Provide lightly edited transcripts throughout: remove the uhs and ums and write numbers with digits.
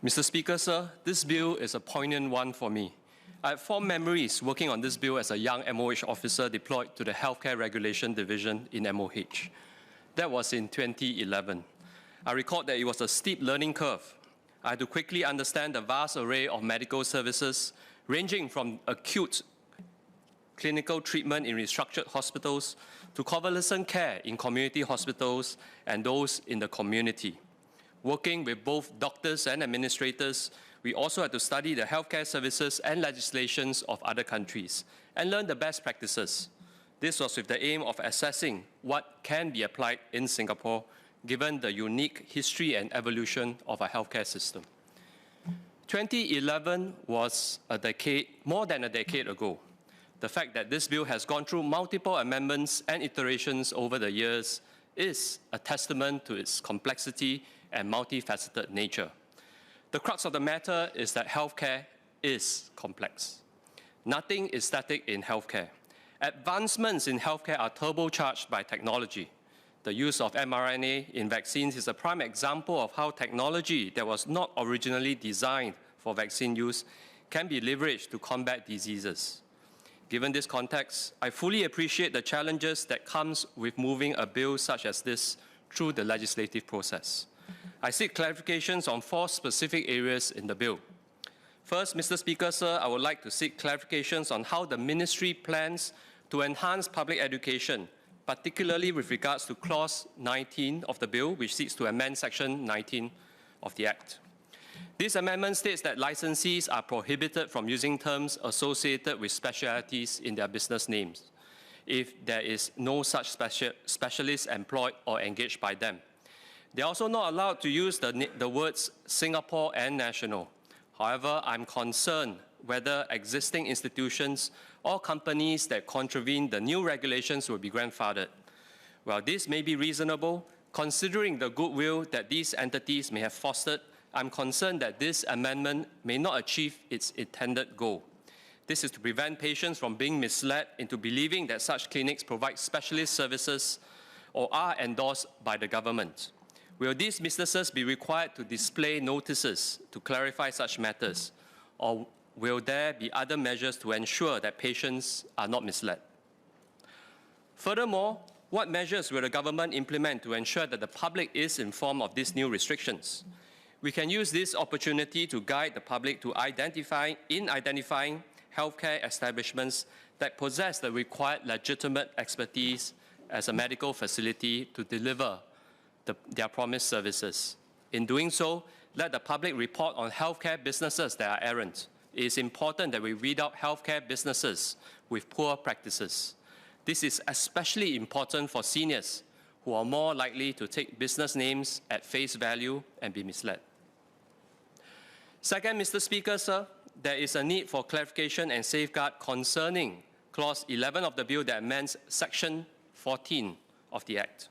Mr. Speaker, sir, this bill is a poignant one for me. I have fond memories working on this bill as a young MOH officer deployed to the Healthcare Regulation Division in MOH. That was in 2011. I recall that it was a steep learning curve. I had to quickly understand the vast array of medical services, ranging from acute clinical treatment in restructured hospitals to convalescent care in community hospitals and those in the community. Working with both doctors and administrators, we also had to study the healthcare services and legislations of other countries and learn the best practices. This was with the aim of assessing what can be applied in Singapore, given the unique history and evolution of our healthcare system. 2011 was more than a decade ago. The fact that this bill has gone through multiple amendments and iterations over the years is a testament to its complexity and multifaceted nature. The crux of the matter is that healthcare is complex. Nothing is static in healthcare. Advancements in healthcare are turbocharged by technology. The use of mRNA in vaccines is a prime example of how technology that was not originally designed for vaccine use can be leveraged to combat diseases. Given this context, I fully appreciate the challenges that comes with moving a bill such as this through the legislative process. I seek clarifications on 4 specific areas in the bill. First, Mr. Speaker, sir, I would like to seek clarifications on how the Ministry plans to enhance public education, particularly with regards to Clause 19 of the bill, which seeks to amend Section 19 of the Act. This amendment states that licensees are prohibited from using terms associated with specialities in their business names if there is no such specialist employed or engaged by them. They are also not allowed to use the words Singapore and national. However, I'm concerned whether existing institutions or companies that contravene the new regulations will be grandfathered. While this may be reasonable, considering the goodwill that these entities may have fostered, I'm concerned that this amendment may not achieve its intended goal. This is to prevent patients from being misled into believing that such clinics provide specialist services or are endorsed by the government. Will these businesses be required to display notices to clarify such matters, or will there be other measures to ensure that patients are not misled? Furthermore, what measures will the government implement to ensure that the public is informed of these new restrictions? We can use this opportunity to guide the public to identifying healthcare establishments that possess the required legitimate expertise as a medical facility to deliver their promised services. In doing so, let the public report on healthcare businesses that are errant. It is important that we weed out healthcare businesses with poor practices. This is especially important for seniors who are more likely to take business names at face value and be misled. Second, Mr. Speaker, sir, there is a need for clarification and safeguard concerning Clause 11 of the bill that amends Section 14 of the Act.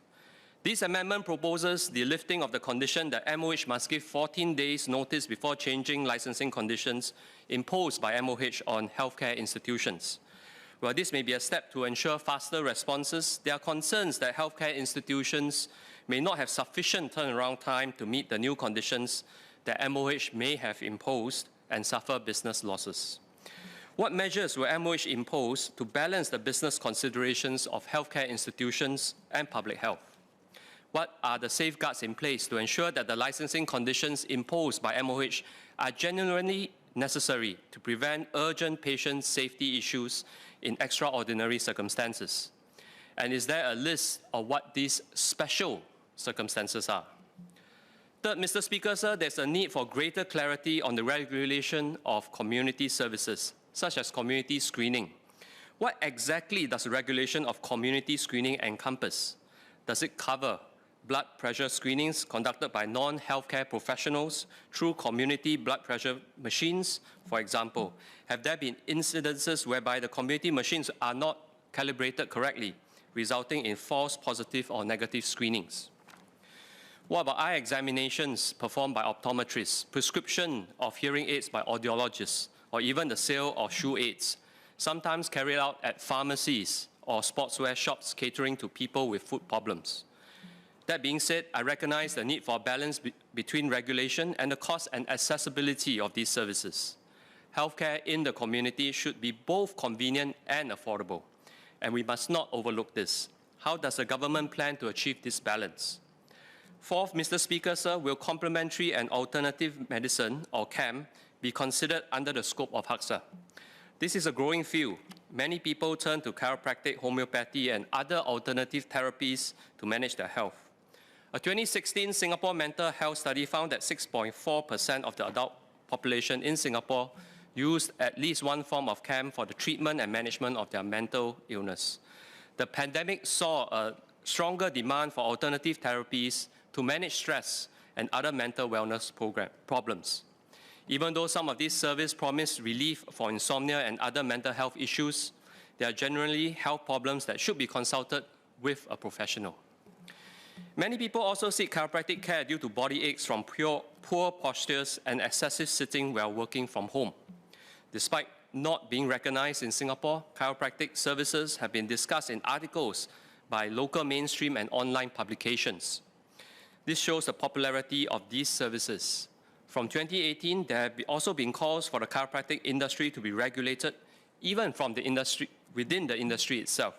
This amendment proposes the lifting of the condition that MOH must give 14 days notice before changing licensing conditions imposed by MOH on healthcare institutions. While this may be a step to ensure faster responses, there are concerns that healthcare institutions may not have sufficient turnaround time to meet the new conditions that MOH may have imposed and suffer business losses. What measures will MOH impose to balance the business considerations of healthcare institutions and public health? What are the safeguards in place to ensure that the licensing conditions imposed by MOH are genuinely necessary to prevent urgent patient safety issues in extraordinary circumstances? And is there a list of what these special circumstances are? Third, Mr. Speaker, sir, there's a need for greater clarity on the regulation of community services, such as community screening. What exactly does the regulation of community screening encompass? Does it cover blood pressure screenings conducted by non-healthcare professionals through community blood pressure machines, for example? Have there been incidences whereby the community machines are not calibrated correctly, resulting in false positive or negative screenings? What about eye examinations performed by optometrists, prescription of hearing aids by audiologists, or even the sale of shoe aids, sometimes carried out at pharmacies or sportswear shops catering to people with foot problems? That being said, I recognize the need for a balance between regulation and the cost and accessibility of these services. Healthcare in the community should be both convenient and affordable, and we must not overlook this. How does the government plan to achieve this balance? Fourth, Mr. Speaker, sir, will complementary and alternative medicine, or CAM, be considered under the scope of HACSA? This is a growing field. Many people turn to chiropractic, homeopathy, and other alternative therapies to manage their health. A 2016 Singapore mental health study found that 6.4% of the adult population in Singapore used at least one form of CAM for the treatment and management of their mental illness. The pandemic saw a stronger demand for alternative therapies to manage stress and other mental wellness problems. Even though some of these services promise relief for insomnia and other mental health issues, they are generally health problems that should be consulted with a professional. Many people also seek chiropractic care due to body aches from poor postures and excessive sitting while working from home. Despite not being recognized in Singapore, chiropractic services have been discussed in articles by local mainstream and online publications. This shows the popularity of these services. From 2018, there have also been calls for the chiropractic industry to be regulated, even from the industry, within the industry itself.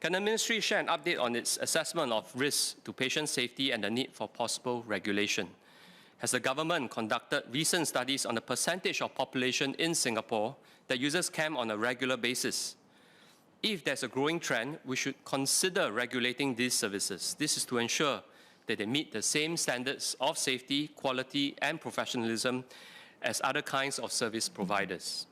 Can the ministry share an update on its assessment of risks to patient safety and the need for possible regulation? Has the government conducted recent studies on the percentage of population in Singapore that uses CAM on a regular basis? If there's a growing trend, we should consider regulating these services. This is to ensure that they meet the same standards of safety, quality, and professionalism as other kinds of service providers.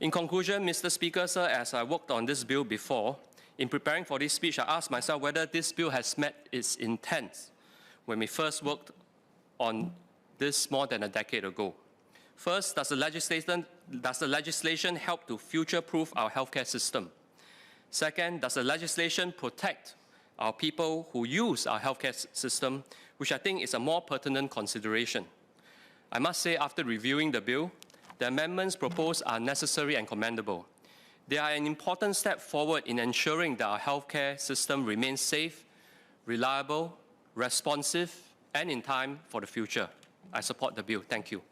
In conclusion, Mr. Speaker, sir, as I worked on this bill before, in preparing for this speech, I asked myself whether this bill has met its intent when we first worked on this more than a decade ago. First, does the legislation help to future-proof our healthcare system? Second, does the legislation protect our people who use our healthcare system, which I think is a more pertinent consideration? I must say, after reviewing the bill, the amendments proposed are necessary and commendable. They are an important step forward in ensuring that our healthcare system remains safe, reliable, responsive, and in time for the future. I support the bill. Thank you.